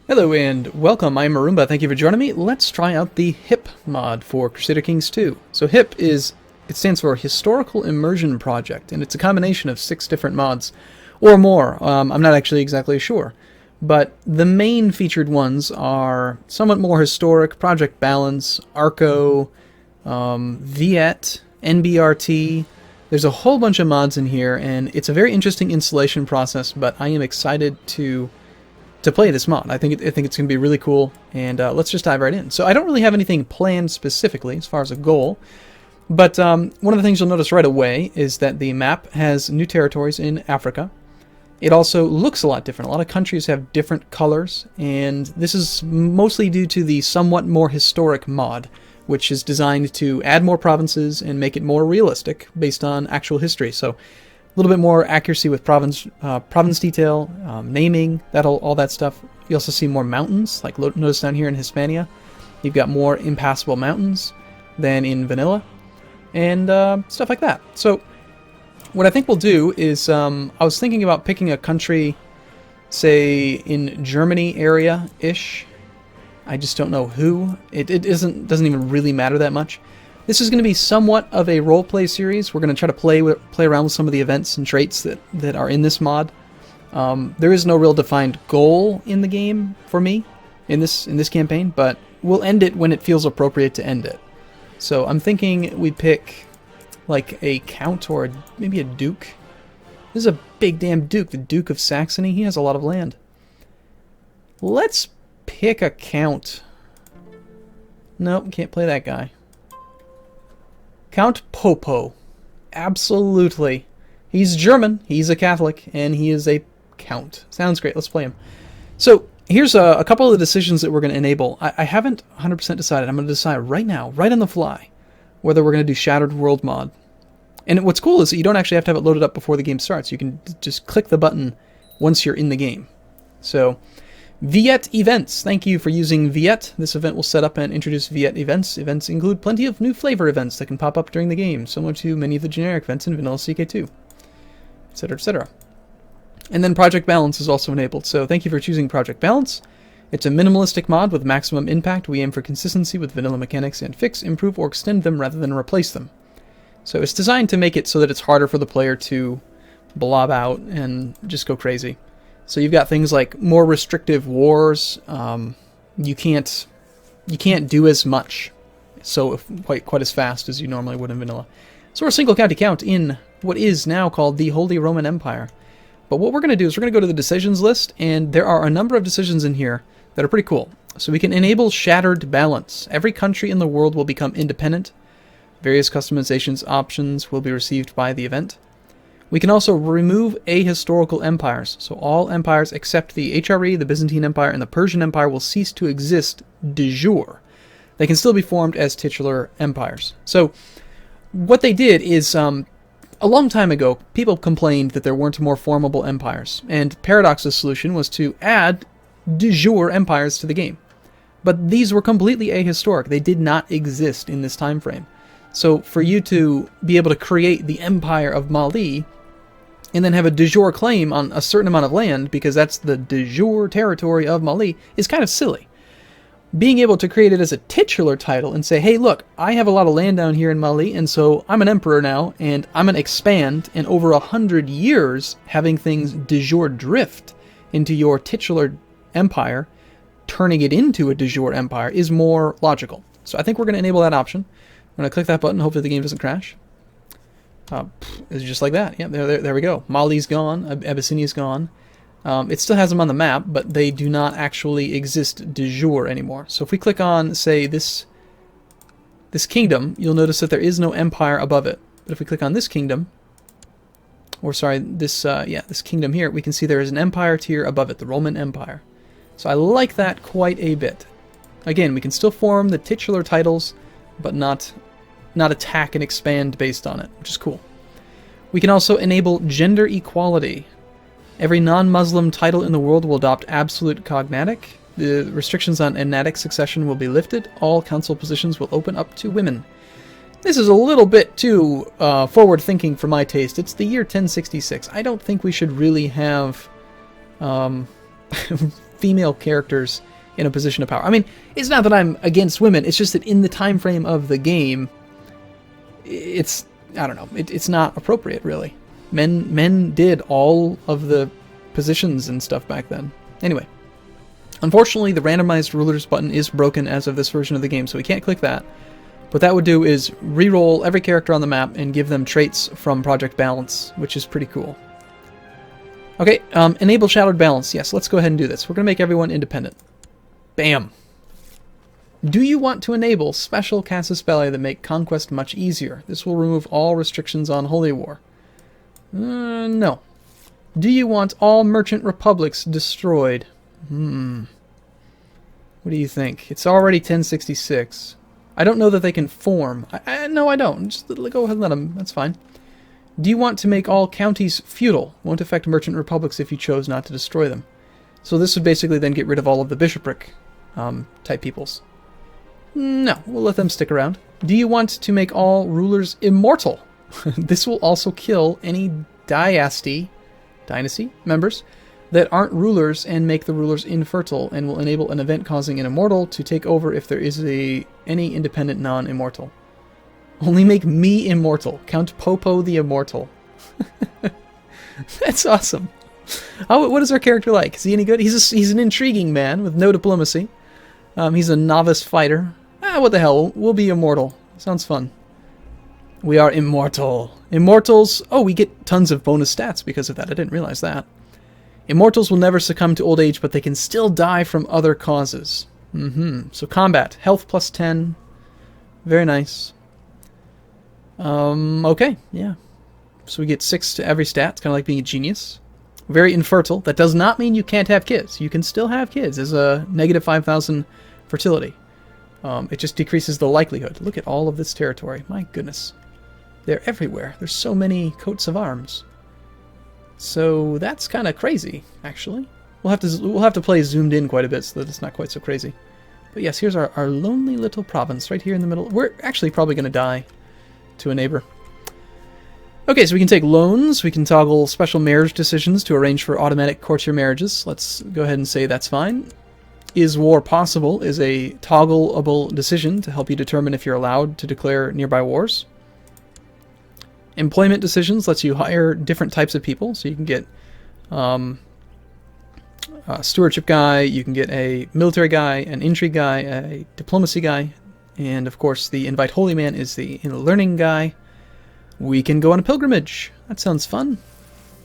Hello and welcome, I'm Arumba, thank you for joining me. Let's try out the HIP mod for Crusader Kings 2. So HIP it stands for Historical Immersion Project, and it's a combination of 6 different mods, or more, I'm not actually exactly sure. But the main featured ones are somewhat more historic, Project Balance, Arco, Viet, NBRT. There's a whole bunch of mods in here, and it's a very interesting installation process, but I am excited to play this mod. I think it's going to be really cool, and let's just dive right in. So I don't really have anything planned specifically as far as a goal, but one of the things you'll notice right away is that the map has new territories in Africa. It also looks a lot different. A lot of countries have different colors, and this is mostly due to the somewhat more historic mod, which is designed to add more provinces and make it more realistic based on actual history. So a little bit more accuracy with province detail, naming, all that stuff. You also see more mountains, like notice down here in Hispania. You've got more impassable mountains than in vanilla, and stuff like that. So what I think we'll do is, I was thinking about picking a country, say in Germany area-ish. I just don't know who. It doesn't even really matter that much. This is going to be somewhat of a roleplay series. We're going to try to play around with some of the events and traits that are in this mod. There is no real defined goal in the game for me in this campaign, but we'll end it when it feels appropriate to end it. So I'm thinking we pick like a count or maybe a duke. This is a big damn duke, the Duke of Saxony. He has a lot of land. Let's pick a count. Nope, can't play that guy. Count Poppo. Absolutely. He's German, he's a Catholic, and he is a count. Sounds great, let's play him. So, here's a couple of the decisions that we're going to enable. I haven't 100% decided. I'm going to decide right now, right on the fly, whether we're going to do Shattered World mod. And what's cool is that you don't actually have to have it loaded up before the game starts. You can just click the button once you're in the game. So, Viet events. Thank you for using Viet. This event will set up and introduce Viet events. Events include plenty of new flavor events that can pop up during the game, similar to many of the generic events in Vanilla CK2, etc., etc. And then Project Balance is also enabled, so thank you for choosing Project Balance. It's a minimalistic mod with maximum impact. We aim for consistency with vanilla mechanics and fix, improve, or extend them rather than replace them. So it's designed to make it so that it's harder for the player to blob out and just go crazy. So you've got things like more restrictive wars. You can't do as much, so quite as fast as you normally would in vanilla. So we're a single county count in what is now called the Holy Roman Empire. But what we're going to do is we're going to go to the decisions list, and there are a number of decisions in here that are pretty cool. So we can enable Shattered Balance. Every country in the world will become independent. Various customizations options will be received by the event. We can also remove ahistorical empires, so all empires except the HRE, the Byzantine Empire, and the Persian Empire will cease to exist de jure. They can still be formed as titular empires. So what they did is, a long time ago, people complained that there weren't more formable empires, and Paradox's solution was to add de jure empires to the game. But these were completely ahistoric. They did not exist in this time frame. So for you to be able to create the Empire of Mali and then have a de jure claim on a certain amount of land, because that's the de jure territory of Mali, is kind of silly. Being able to create it as a titular title and say, hey, look, I have a lot of land down here in Mali, and so I'm an emperor now, and I'm going to expand, and over 100 years, having things de jure drift into your titular empire, turning it into a de jure empire, is more logical. So I think we're going to enable that option. I'm going to click that button, hopefully the game doesn't crash. It's just like that. Yeah, there we go. Mali's gone, Abyssinia's gone. It still has them on the map, but they do not actually exist de jure anymore. So if we click on, say, this kingdom, you'll notice that there is no empire above it. But if we click on this kingdom, or sorry, this kingdom here, we can see there is an empire tier above it, the Roman Empire. So I like that quite a bit. Again, we can still form the titular titles, but not attack and expand based on it, which is cool. We can also enable gender equality. Every non-Muslim title in the world will adopt absolute cognatic. The restrictions on enatic succession will be lifted. All council positions will open up to women. This is a little bit too forward-thinking for my taste. It's the year 1066. I don't think we should really have female characters in a position of power. I mean, it's not that I'm against women, it's just that in the time frame of the game, it's, I don't know, it's not appropriate, really. Men did all of the positions and stuff back then. Anyway, unfortunately, the randomized rulers button is broken as of this version of the game, so we can't click that. What that would do is re-roll every character on the map and give them traits from Project Balance, which is pretty cool. Okay, enable Shattered Balance. Yes, let's go ahead and do this. We're going to make everyone independent. Bam! Do you want to enable special casus belli that make conquest much easier? This will remove all restrictions on Holy War. No. Do you want all merchant republics destroyed? What do you think? It's already 1066. I don't know that they can form. No, I don't. Just go ahead and let them. That's fine. Do you want to make all counties feudal? Won't affect merchant republics if you chose not to destroy them. So this would basically then get rid of all of the bishopric type peoples. No, we'll let them stick around. Do you want to make all rulers immortal? This will also kill any dynasty members that aren't rulers and make the rulers infertile, and will enable an event causing an immortal to take over if there is any independent non-immortal. Only make me immortal. Count Poppo the Immortal. That's awesome. What is our character like? Is he any good? He's an intriguing man with no diplomacy. He's a novice fighter. What the hell? We'll be immortal. Sounds fun. We are immortal. Immortals... Oh, we get tons of bonus stats because of that. I didn't realize that. Immortals will never succumb to old age, but they can still die from other causes. So combat. Health plus 10. Very nice. Okay, yeah. So we get 6 to every stat. It's kind of like being a genius. Very infertile. That does not mean you can't have kids. You can still have kids. There's a negative 5,000 fertility. It just decreases the likelihood. Look at all of this territory. My goodness. They're everywhere. There's so many coats of arms. So that's kind of crazy, actually. We'll have to play zoomed in quite a bit so that it's not quite so crazy. But yes, here's our lonely little province right here in the middle. We're actually probably going to die to a neighbor. Okay, so we can take loans. We can toggle special marriage decisions to arrange for automatic courtier marriages. Let's go ahead and say that's fine. Is war possible is a toggleable decision to help you determine if you're allowed to declare nearby wars. Employment decisions lets you hire different types of people, so you can get a stewardship guy, you can get a military guy, an intrigue guy, a diplomacy guy, and of course the invite holy man is the learning guy. We can go on a pilgrimage. That sounds fun.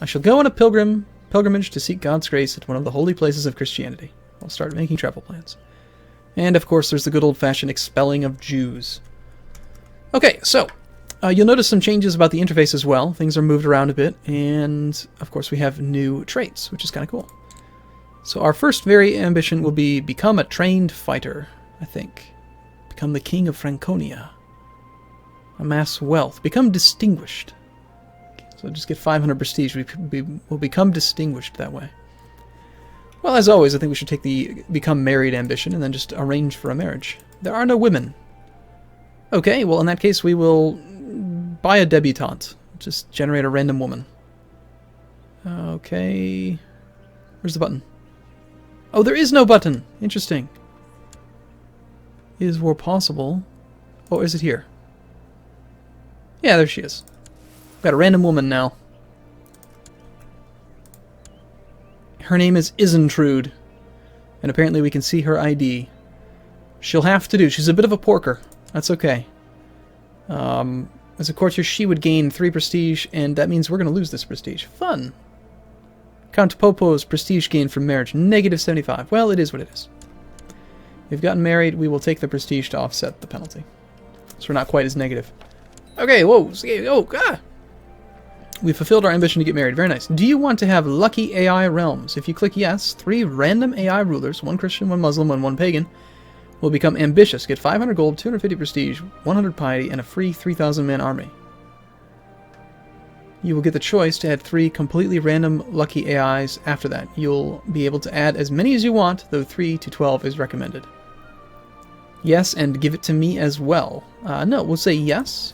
I shall go on a pilgrimage to seek God's grace at one of the holy places of Christianity. I'll start making travel plans. And of course there's the good old-fashioned expelling of Jews. Okay, so you'll notice some changes about the interface as well. Things are moved around a bit, and of course we have new traits, which is kind of cool. So our first very ambition will be become a trained fighter, I think. Become the king of Franconia. Amass wealth. Become distinguished. So just get 500 prestige. We'll become distinguished that way. Well, as always, I think we should take the become married ambition and then just arrange for a marriage. There are no women. Okay, well in that case we will buy a debutante. Just generate a random woman. Okay. Where's the button? Oh, there is no button! Interesting. Is war possible? Oh, is it here? Yeah, there she is. We've got a random woman now. Her name is Isentrude, and apparently we can see her ID. She'll have to do. She's a bit of a porker. That's okay. As a courtier, she would gain 3 prestige, and that means we're going to lose this prestige. Fun! Count Poppo's prestige gain from marriage, negative 75. Well, it is what it is. We've gotten married, we will take the prestige to offset the penalty. So we're not quite as negative. Okay, whoa, oh, ah! We fulfilled our ambition to get married. Very nice. Do you want to have lucky AI realms? If you click yes, 3 random AI rulers, 1 Christian, 1 Muslim, and 1 pagan, will become ambitious. Get 500 gold, 250 prestige, 100 piety, and a free 3,000-man army. You will get the choice to add 3 completely random lucky AIs after that. You'll be able to add as many as you want, though 3 to 12 is recommended. Yes, and give it to me as well. No, we'll say yes.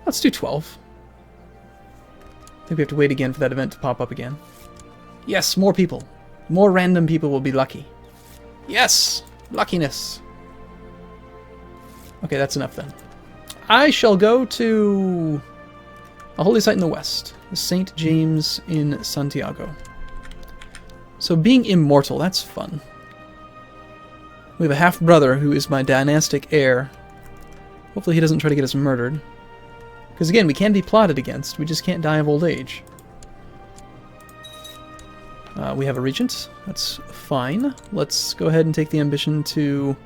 Let's do 12. I think we have to wait again for that event to pop up again. Yes, more people. More random people will be lucky. Yes! Luckiness. Okay, that's enough then. I shall go to a holy site in the west. The St. James in Santiago. So being immortal, that's fun. We have a half-brother who is my dynastic heir. Hopefully he doesn't try to get us murdered. Because again, we can be plotted against, we just can't die of old age. We have a regent, that's fine. Let's go ahead and take the ambition to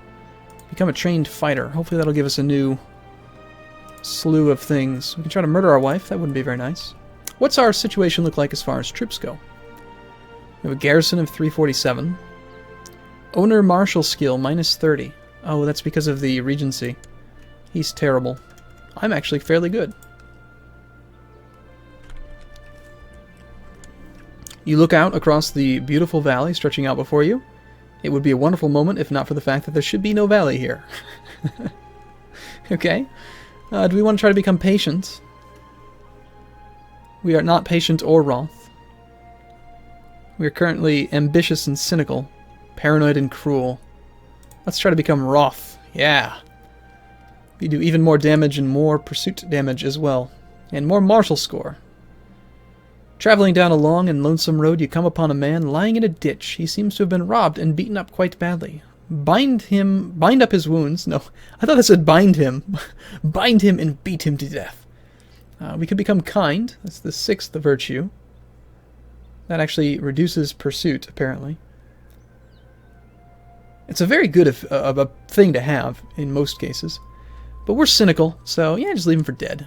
become a trained fighter. Hopefully that'll give us a new slew of things. We can try to murder our wife, that wouldn't be very nice. What's our situation look like as far as troops go? We have a garrison of 347. Owner martial skill, minus 30. Oh, that's because of the regency. He's terrible. I'm actually fairly good. You look out across the beautiful valley stretching out before you. It would be a wonderful moment if not for the fact that there should be no valley here. Okay. Do we want to try to become patient? We are not patient or wroth. We are currently ambitious and cynical. Paranoid and cruel. Let's try to become wroth. Yeah. We do even more damage and more pursuit damage as well. And more martial score. Traveling down a long and lonesome road, you come upon a man lying in a ditch. He seems to have been robbed and beaten up quite badly. Bind up his wounds. No, I thought it said bind him. Bind him and beat him to death. We could become kind. That's the 6th virtue. That actually reduces pursuit, apparently. It's a very good of a thing to have in most cases. But we're cynical, so yeah, just leave him for dead.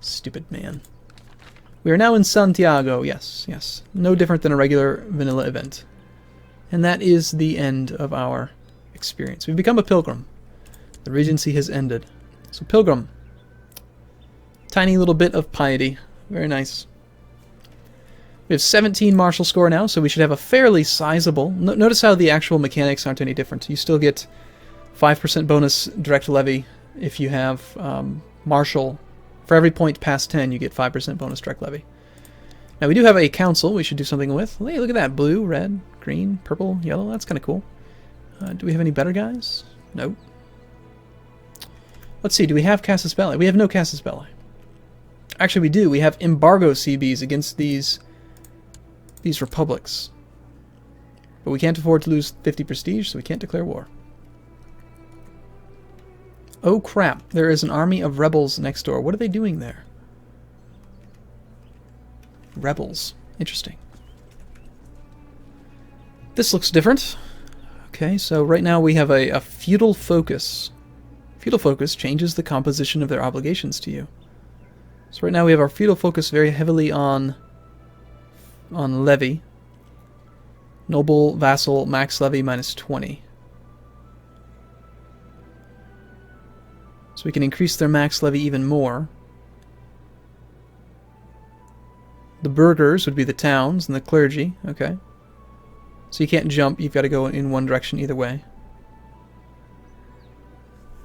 Stupid man. We are now in Santiago, yes, yes. No different than a regular vanilla event. And that is the end of our experience. We've become a pilgrim. The regency has ended. So pilgrim. Tiny little bit of piety. Very nice. We have 17 martial score now, so we should have a fairly sizable... Notice how the actual mechanics aren't any different. You still get 5% bonus direct levy if you have martial. For every point past 10, you get 5% bonus direct levy. Now, we do have a council we should do something with. Hey, look at that. Blue, red, green, purple, yellow. That's kind of cool. Do we have any better guys? No. Let's see. Do we have Casus Belli? We have no Casus Belli. Actually, we do. We have embargo CBs against these republics. But we can't afford to lose 50 prestige, so we can't declare war. Oh crap, there is an army of rebels next door. What are they doing there? Rebels. Interesting. This looks different. Okay, so right now we have a feudal focus. Feudal focus changes the composition of their obligations to you. So right now we have our feudal focus very heavily on levy. Noble, vassal, max levy minus 20. So we can increase their max levy even more. The burghers would be the towns and the clergy. Okay. So you can't jump, you've got to go in one direction either way.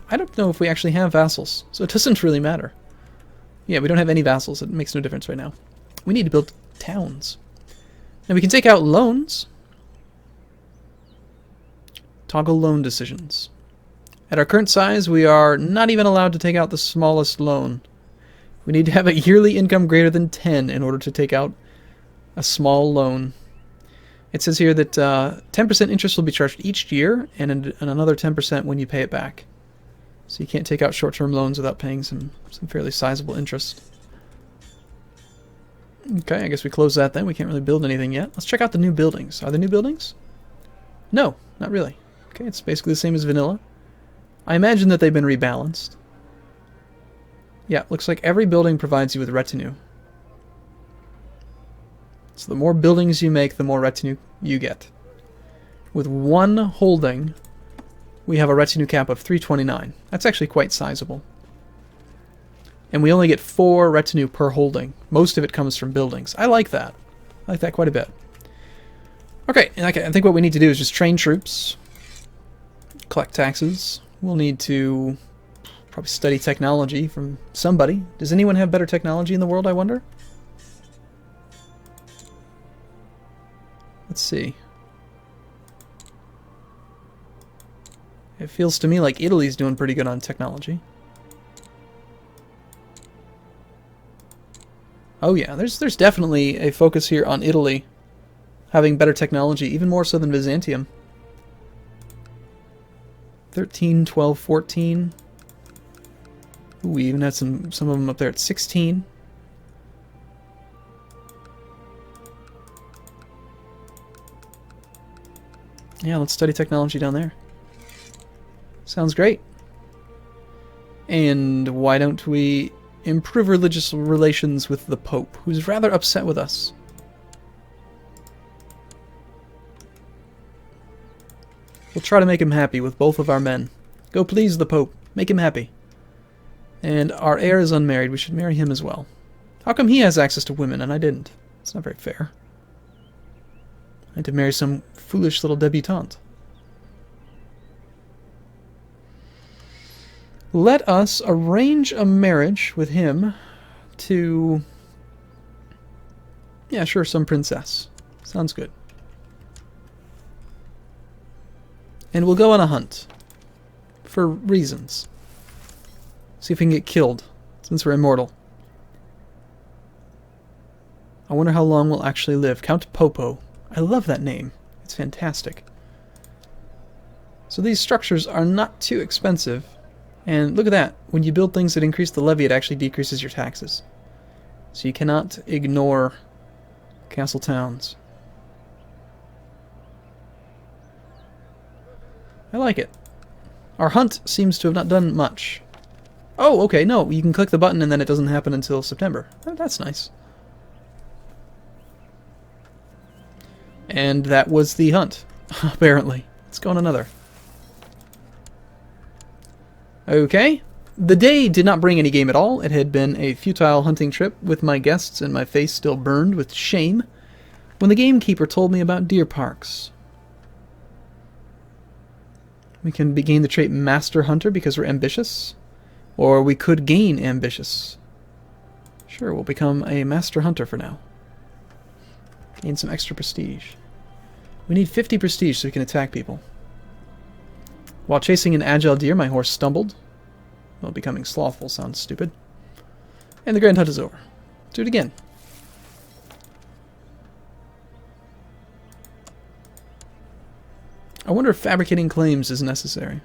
I don't know if we actually have vassals, so it doesn't really matter. Yeah, we don't have any vassals, it makes no difference right now. We need to build towns. Now we can take out loans. Toggle loan decisions. At our current size, we are not even allowed to take out the smallest loan. We need to have a yearly income greater than 10 in order to take out a small loan. It says here that 10% interest will be charged each year, and another 10% when you pay it back. So you can't take out short-term loans without paying some fairly sizable interest. Okay, I guess we close that then. We can't really build anything yet. Let's check out the new buildings. Are there new buildings? No, not really. Okay, it's basically the same as vanilla. I imagine that they've been rebalanced. Yeah, looks like every building provides you with retinue. So the more buildings you make, the more retinue you get. With one holding, we have a retinue cap of 329. That's actually quite sizable. And we only get 4 retinue per holding. Most of it comes from buildings. I like that. I like that quite a bit. Okay, and I think what we need to do is just train troops, collect taxes. We'll need to probably study technology from somebody. Does anyone have better technology in the world, I wonder? Let's see. It feels to me like Italy's doing pretty good on technology. Oh yeah, there's definitely a focus here on Italy having better technology, even more so than Byzantium. 13, 12, 14. Ooh, we even had some of them up there at 16. Yeah, let's study technology down there. Sounds great. And why don't we improve religious relations with the Pope, who's rather upset with us? We'll try to make him happy with both of our men. Go please the Pope. Make him happy. And our heir is unmarried. We should marry him as well. How come he has access to women and I didn't? It's not very fair. I had to marry some foolish little debutante. Let us arrange a marriage with him to... yeah, sure, some princess. Sounds good. And we'll go on a hunt. For reasons. See if we can get killed, since we're immortal. I wonder how long we'll actually live. Count Poppo. I love that name. It's fantastic. So these structures are not too expensive. And look at that. When you build things that increase the levy, it actually decreases your taxes. So you cannot ignore castle towns. I like it. Our hunt seems to have not done much. Oh, okay, no. You can click the button and then it doesn't happen until September. Oh, that's nice. And that was the hunt, apparently. Let's go on another. Okay. The day did not bring any game at all. It had been a futile hunting trip with my guests and my face still burned with shame when the gamekeeper told me about deer parks. We can gain the trait Master Hunter because we're ambitious. Or we could gain ambitious. Sure, we'll become a Master Hunter for now. Gain some extra prestige. We need 50 prestige so we can attack people. While chasing an agile deer, my horse stumbled. Well, becoming slothful sounds stupid. And the grand hunt is over. Do it again. I wonder if fabricating claims is necessary.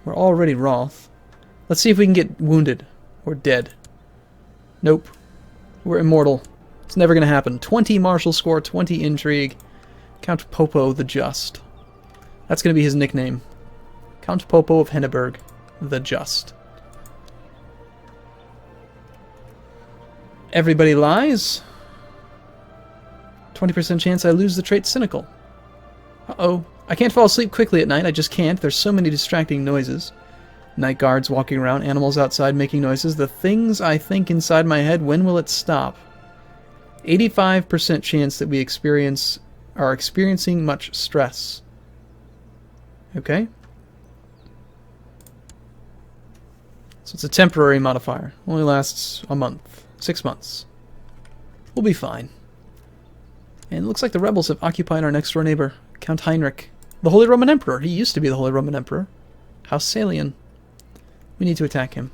We're already wroth. Let's see if we can get wounded. Or dead. Nope. We're immortal. It's never going to happen. 20 martial score, 20 intrigue. Count Poppo the Just. That's going to be his nickname. Count Poppo of Henneberg the Just. Everybody lies. 20% chance I lose the trait Cynical. Uh-oh. I can't fall asleep quickly at night. I just can't. There's so many distracting noises. Night guards walking around, animals outside making noises. The things I think inside my head, when will it stop? 85% chance that we are experiencing much stress. Okay. So it's a temporary modifier. Only lasts a month. 6 months. We'll be fine. And it looks like the rebels have occupied our next door neighbor, Count Heinrich. The Holy Roman Emperor. He used to be the Holy Roman Emperor. House Salian. We need to attack him.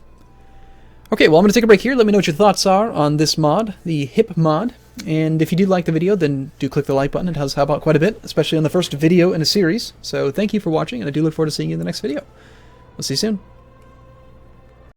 Okay, well, I'm going to take a break here. Let me know what your thoughts are on this mod, the hip mod. And if you do like the video, then do click the like button. It does help out quite a bit, especially on the first video in a series. So thank you for watching, and I do look forward to seeing you in the next video. We'll see you soon.